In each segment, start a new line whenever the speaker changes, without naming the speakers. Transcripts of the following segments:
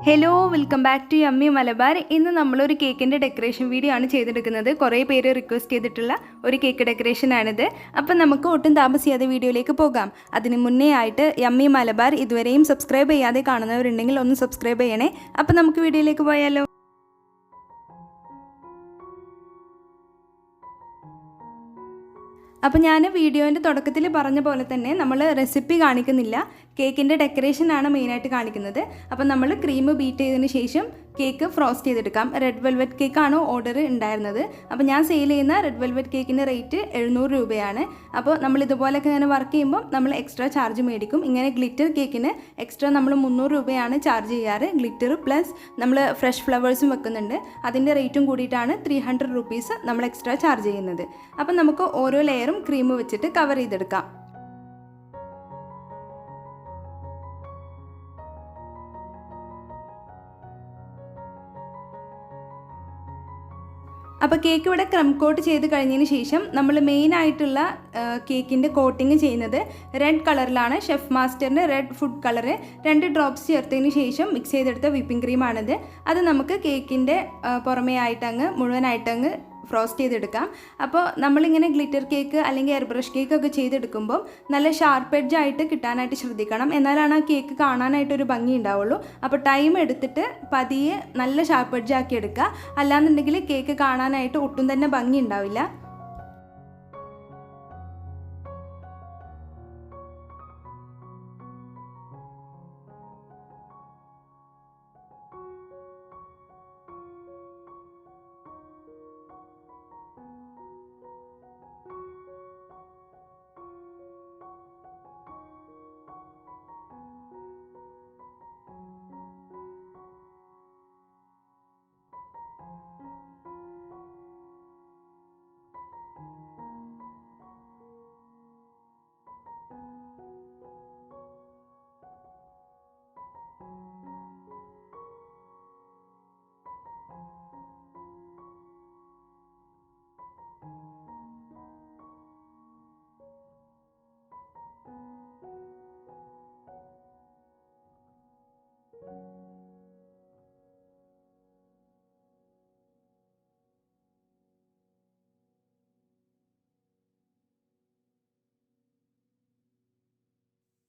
Hello welcome back to yummy Malabar. ഇന്ന് നമ്മളൊരു കേക്കിൻ്റെ ഡെക്കറേഷൻ വീഡിയോ ആണ് ചെയ്തെടുക്കുന്നത്. കുറേ പേര് റിക്വസ്റ്റ് ചെയ്തിട്ടുള്ള ഒരു കേക്ക് ഡെക്കറേഷനാണിത്. അപ്പം നമുക്ക് ഒട്ടും താമസിയാതെ വീഡിയോയിലേക്ക് പോകാം. അതിന് മുന്നേ ആയിട്ട് യമ്മി മലബാർ ഇതുവരെയും സബ്സ്ക്രൈബ് ചെയ്യാതെ കാണുന്നവരുണ്ടെങ്കിൽ ഒന്ന് സബ്സ്ക്രൈബ് ചെയ്യണേ. അപ്പം നമുക്ക് വീഡിയോയിലേക്ക് പോയാലോ. അപ്പോൾ ഞാൻ വീഡിയോൻ്റെ തുടക്കത്തിൽ പറഞ്ഞ പോലെ തന്നെ നമ്മൾ റെസിപ്പി കാണിക്കുന്നില്ല, കേക്കിൻ്റെ ഡെക്കറേഷനാണ് മെയിനായിട്ട് കാണിക്കുന്നത്. അപ്പോൾ നമ്മൾ ക്രീം ബീറ്റ് ചെയ്തതിന് ശേഷം കേക്ക് ഫ്രോസ്റ്റ് ചെയ്തെടുക്കാം. റെഡ് വെൽവെറ്റ് കേക്കാണ് ഓർഡർ ഉണ്ടായിരുന്നത്. അപ്പോൾ ഞാൻ സെയിൽ ചെയ്യുന്ന റെഡ് വെൽവെറ്റ് കേക്കിൻ്റെ റേറ്റ് 700 രൂപയാണ്. അപ്പോൾ നമ്മൾ ഇതുപോലെയൊക്കെ ഇങ്ങനെ വർക്ക് ചെയ്യുമ്പോൾ നമ്മൾ എക്സ്ട്രാ ചാർജ് മേടിക്കും. ഇങ്ങനെ ഗ്ലിറ്റർ കേക്കിന് എക്സ്ട്രാ നമ്മൾ 300 രൂപയാണ് ചാർജ് ചെയ്യാറ്. ഗ്ലിറ്റർ പ്ലസ് നമ്മൾ ഫ്രഷ് ഫ്ലവേഴ്സും വെക്കുന്നുണ്ട്. അതിൻ്റെ റേറ്റും കൂടിയിട്ടാണ് 300 റുപ്പീസ് നമ്മൾ എക്സ്ട്രാ ചാർജ് ചെയ്യുന്നത്. അപ്പം നമുക്ക് ഓരോ ലെയറും ക്രീം വെച്ചിട്ട് കവർ ചെയ്തെടുക്കാം. അപ്പോൾ കേക്ക് ഇവിടെ ക്രം കോട്ട് ചെയ്ത് കഴിഞ്ഞതിന് ശേഷം നമ്മൾ മെയിനായിട്ടുള്ള കേക്കിൻ്റെ കോട്ടിങ് ചെയ്യുന്നത് റെഡ് കളറിലാണ്. ഷെഫ് മാസ്റ്ററിൻ്റെ റെഡ് ഫുഡ് കളറ് 2 ഡ്രോപ്സ് ചേർത്തതിന് ശേഷം മിക്സ് ചെയ്തെടുത്ത വിപ്പിംഗ് ക്രീമാണിത്. അത് നമുക്ക് കേക്കിൻ്റെ പുറമേ ആയിട്ടങ്ങ് മുഴുവനായിട്ടങ്ങ് ഫ്രോസ്റ്റ് ചെയ്തെടുക്കാം. അപ്പോൾ നമ്മളിങ്ങനെ ഗ്ലിറ്റർ കേക്ക് അല്ലെങ്കിൽ എയർ ബ്രഷ് കേക്കൊക്കെ ചെയ്തെടുക്കുമ്പോൾ നല്ല ഷാർപ്പ് എഡ്ജായിട്ട് കിട്ടാനായിട്ട് ശ്രദ്ധിക്കണം. എന്നാലാണ് ആ കേക്ക് കാണാനായിട്ടൊരു ഭംഗി ഉണ്ടാവുള്ളൂ. അപ്പോൾ ടൈം എടുത്തിട്ട് പതിയെ നല്ല ഷാർപ്പ് എഡ്ജാക്കി എടുക്കുക. അല്ലാന്നുണ്ടെങ്കിൽ കേക്ക് കാണാനായിട്ട് ഒട്ടും തന്നെ ഭംഗി ഉണ്ടാവില്ല.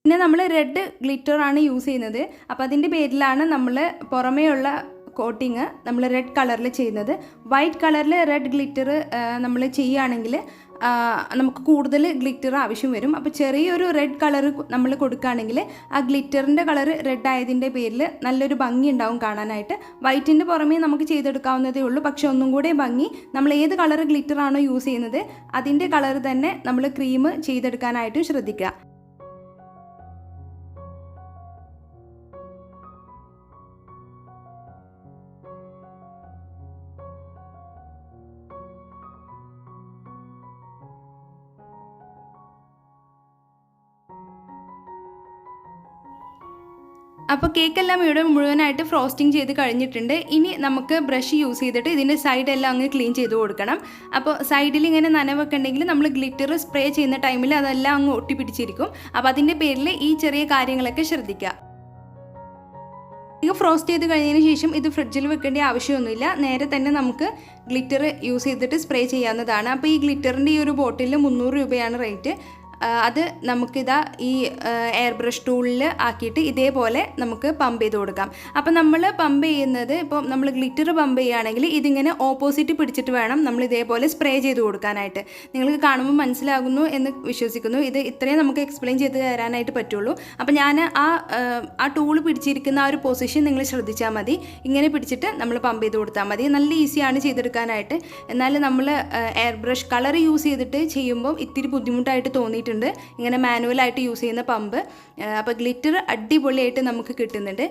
പിന്നെ നമ്മൾ റെഡ് ഗ്ലിറ്ററാണ് യൂസ് ചെയ്യുന്നത്. അപ്പോൾ അതിൻ്റെ പേരിലാണ് നമ്മൾ പുറമേയുള്ള കോട്ടിങ് നമ്മൾ റെഡ് കളറിൽ ചെയ്യുന്നത്. വൈറ്റ് കളറിൽ റെഡ് ഗ്ലിറ്റർ നമ്മൾ ചെയ്യുകയാണെങ്കിൽ നമുക്ക് കൂടുതൽ ഗ്ലിറ്റർ ആവശ്യം വരും. അപ്പോൾ ചെറിയൊരു റെഡ് കളർ നമ്മൾ കൊടുക്കുകയാണെങ്കിൽ ആ ഗ്ലിറ്ററിൻ്റെ കളർ റെഡ് ആയതിൻ്റെ പേരിൽ നല്ലൊരു ഭംഗി ഉണ്ടാവും കാണാനായിട്ട്. വൈറ്റിൻ്റെ പുറമേ നമുക്ക് ചെയ്തെടുക്കാവുന്നതേ ഉള്ളൂ. പക്ഷെ ഒന്നും കൂടെ ഭംഗി നമ്മൾ ഏത് കളർ ഗ്ലിറ്ററാണോ യൂസ് ചെയ്യുന്നത് അതിൻ്റെ കളർ തന്നെ നമ്മൾ ക്രീം ചെയ്തെടുക്കാനായിട്ടും ശ്രദ്ധിക്കുക. അപ്പോൾ കേക്കെല്ലാം ഇവിടെ മുഴുവനായിട്ട് ഫ്രോസ്റ്റിംഗ് ചെയ്ത് കഴിഞ്ഞിട്ടുണ്ട്. ഇനി നമുക്ക് ബ്രഷ് യൂസ് ചെയ്തിട്ട് ഇതിൻ്റെ സൈഡെല്ലാം അങ്ങ് ക്ലീൻ ചെയ്ത് കൊടുക്കണം. അപ്പോൾ സൈഡിൽ ഇങ്ങനെ നനവൊക്കെ ഉണ്ടെങ്കിൽ നമ്മൾ ഗ്ലിറ്റർ സ്പ്രേ ചെയ്യുന്ന ടൈമിൽ അതെല്ലാം അങ്ങ് ഒട്ടിപ്പിടിച്ചിരിക്കും. അപ്പോൾ അതിൻ്റെ പേരിൽ ഈ ചെറിയ കാര്യങ്ങളൊക്കെ ശ്രദ്ധിക്കുക. ഇത് ഫ്രോസ്റ്റ് ചെയ്ത് കഴിഞ്ഞതിന് ശേഷം ഇത് ഫ്രിഡ്ജിൽ വെക്കേണ്ട ആവശ്യമൊന്നുമില്ല. നേരെ തന്നെ നമുക്ക് ഗ്ലിറ്റർ യൂസ് ചെയ്തിട്ട് സ്പ്രേ ചെയ്യാവുന്നതാണ്. അപ്പോൾ ഈ ഗ്ലിറ്ററിൻ്റെ ഈ ഒരു ബോട്ടിലിന് 300 രൂപയാണ് റേറ്റ്. അത് നമുക്കിതാ ഈ എയർ ബ്രഷ് ടൂളിൽ ആക്കിയിട്ട് ഇതേപോലെ നമുക്ക് പമ്പ് ചെയ്ത് കൊടുക്കാം. അപ്പോൾ നമ്മൾ പമ്പ് ചെയ്യുന്നത് ഇപ്പോൾ നമ്മൾ ഗ്ലിറ്റർ പമ്പ് ചെയ്യുകയാണെങ്കിൽ ഇതിങ്ങനെ ഓപ്പോസിറ്റ് പിടിച്ചിട്ട് വേണം നമ്മൾ ഇതേപോലെ സ്പ്രേ ചെയ്ത് കൊടുക്കാനായിട്ട്. നിങ്ങൾക്ക് കാണുമ്പോൾ മനസ്സിലാകുന്നു എന്ന് വിശ്വസിക്കുന്നു. ഇത് ഇത്രയും നമുക്ക് എക്സ്പ്ലെയിൻ ചെയ്ത് തരാനായിട്ട് പറ്റുള്ളൂ. അപ്പോൾ ഞാൻ ആ ടൂൾ പിടിച്ചിരിക്കുന്ന ആ ഒരു പൊസിഷൻ നിങ്ങൾ ശ്രദ്ധിച്ചാൽ മതി. ഇങ്ങനെ പിടിച്ചിട്ട് നമ്മൾ പമ്പ് ചെയ്ത് കൊടുത്താൽ മതി. നല്ല ഈസിയാണ് ചെയ്തെടുക്കാനായിട്ട്. എന്നാൽ നമ്മൾ എയർ ബ്രഷ് കളർ യൂസ് ചെയ്തിട്ട് ചെയ്യുമ്പോൾ ഇത്തിരി ബുദ്ധിമുട്ടായിട്ട് തോന്നിയിട്ടുണ്ട് ഇങ്ങനെ മാനുവലായിട്ട് യൂസ് ചെയ്യുന്ന പമ്പ്. അപ്പോൾ ഗ്ലിറ്റർ അടിപൊളിയായിട്ട് നമുക്ക് കിട്ടുന്നുണ്ട്.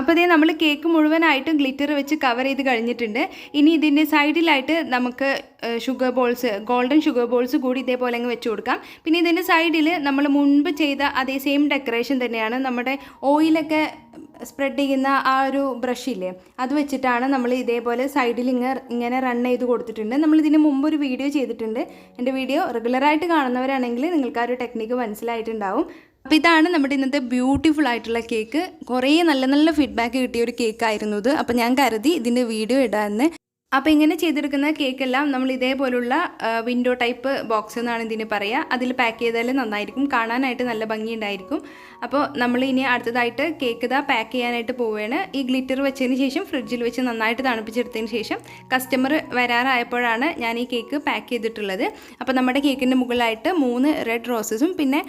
അപ്പോൾ ഇതേ നമ്മൾ കേക്ക് മുഴുവനായിട്ടും ഗ്ലിറ്റർ വെച്ച് കവർ ചെയ്ത് കഴിഞ്ഞിട്ടുണ്ട്. ഇനി ഇതിൻ്റെ സൈഡിലായിട്ട് നമുക്ക് sugar balls, golden sugar balls കൂടി ഇതേപോലെ അങ്ങ് വെച്ച് കൊടുക്കാം. പിന്നെ ഇതിൻ്റെ സൈഡിൽ നമ്മൾ മുൻപ് ചെയ്ത അതേ സെയിം ഡെക്കറേഷൻ തന്നെയാണ്. നമ്മുടെ ഓയിലൊക്കെ സ്പ്രെഡ് ചെയ്യുന്ന ആ ഒരു ബ്രഷില്ലേ, അത് വെച്ചിട്ടാണ് നമ്മൾ ഇതേപോലെ സൈഡിൽ ഇങ്ങനെ റൺ ചെയ്ത് കൊടുത്തിട്ടുണ്ട്. നമ്മളിതിന് മുമ്പ് ഒരു വീഡിയോ ചെയ്തിട്ടുണ്ട്. എൻ്റെ വീഡിയോ റെഗുലറായിട്ട് കാണുന്നവരാണെങ്കിൽ നിങ്ങൾക്ക് ആ ഒരു ടെക്നിക്ക് മനസ്സിലായിട്ടുണ്ടാവും. അപ്പോൾ ഇതാണ് നമ്മുടെ ഇന്നത്തെ ബ്യൂട്ടിഫുൾ ആയിട്ടുള്ള കേക്ക്. കുറേ നല്ല നല്ല ഫീഡ്ബാക്ക് കിട്ടിയ ഒരു കേക്കായിരുന്നു ഇത്. അപ്പോൾ ഞാൻ കരുതി ഇതിൻ്റെ വീഡിയോ ഇടാമെന്ന്. അപ്പോൾ ഇങ്ങനെ ചെയ്തെടുക്കുന്ന കേക്കെല്ലാം നമ്മൾ ഇതേപോലുള്ള വിൻഡോ ടൈപ്പ് ബോക്സ് എന്നാണ് ഇതിന് പറയുക. അതിൽ പാക്ക് ചെയ്താൽ നന്നായിരിക്കും, കാണാനായിട്ട് നല്ല ഭംഗിയുണ്ടായിരിക്കും. അപ്പോൾ നമ്മൾ ഇനി അടുത്തതായിട്ട് കേക്ക് ഇതാ പാക്ക് ചെയ്യാനായിട്ട് പോവുകയാണ്. ഈ ഗ്ലിറ്റർ വെച്ചതിന് ശേഷം ഫ്രിഡ്ജിൽ വെച്ച് നന്നായിട്ട് തണുപ്പിച്ചെടുത്തതിന് ശേഷം കസ്റ്റമർ വരാറായപ്പോഴാണ് ഞാൻ ഈ കേക്ക് പാക്ക് ചെയ്തിട്ടുള്ളത്. അപ്പോൾ നമ്മുടെ കേക്കിൻ്റെ മുകളിലായിട്ട് 3 റെഡ് റോസസും പിന്നെ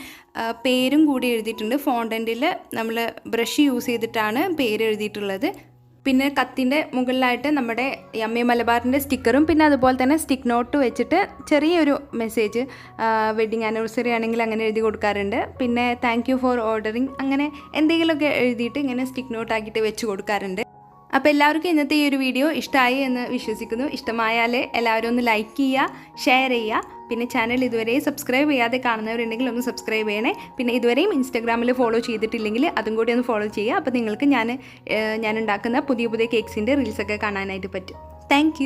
പേരും കൂടി എഴുതിയിട്ടുണ്ട്. ഫോണ്ടൻറ്റിൽ നമ്മൾ ബ്രഷ് യൂസ് ചെയ്തിട്ടാണ് പേര് എഴുതിയിട്ടുള്ളത്. പിന്നെ കത്തിൻ്റെ മുകളിലായിട്ട് നമ്മുടെ യമ്മി മലബാറിൻ്റെ സ്റ്റിക്കറും പിന്നെ അതുപോലെ തന്നെ സ്റ്റിക്ക് നോട്ട് വെച്ചിട്ട് ചെറിയൊരു മെസ്സേജ്, വെഡ്ഡിങ് ആനിവേഴ്സറി ആണെങ്കിൽ അങ്ങനെ എഴുതി കൊടുക്കാറുണ്ട്. പിന്നെ താങ്ക് യു ഫോർ ഓർഡറിങ്, അങ്ങനെ എന്തെങ്കിലുമൊക്കെ എഴുതിയിട്ട് ഇങ്ങനെ സ്റ്റിക്ക് നോട്ട് ആക്കിയിട്ട് വെച്ച് കൊടുക്കാറുണ്ട്. അപ്പോൾ എല്ലാവർക്കും ഇന്നത്തെ ഈ ഒരു വീഡിയോ ഇഷ്ടമായി എന്ന് വിശ്വസിക്കുന്നു. ഇഷ്ടമായാൽ എല്ലാവരും ഒന്ന് ലൈക്ക് ചെയ്യുക, ഷെയർ ചെയ്യുക. പിന്നെ ചാനൽ ഇതുവരെ സബ്സ്ക്രൈബ് ചെയ്യാതെ കാണുന്നവരുണ്ടെങ്കിൽ ഒന്ന് സബ്സ്ക്രൈബ് ചെയ്യണേ. പിന്നെ ഇതുവരെയും ഇൻസ്റ്റാഗ്രാമിൽ ഫോളോ ചെയ്തിട്ടില്ലെങ്കിൽ അതും കൂടി ഒന്ന് ഫോളോ ചെയ്യുക. അപ്പോൾ നിങ്ങൾക്ക് ഞാൻ ഉണ്ടാക്കുന്ന പുതിയ പുതിയ കേക്ക്സിൻ്റെ റീൽസൊക്കെ കാണാനായിട്ട് പറ്റും. താങ്ക്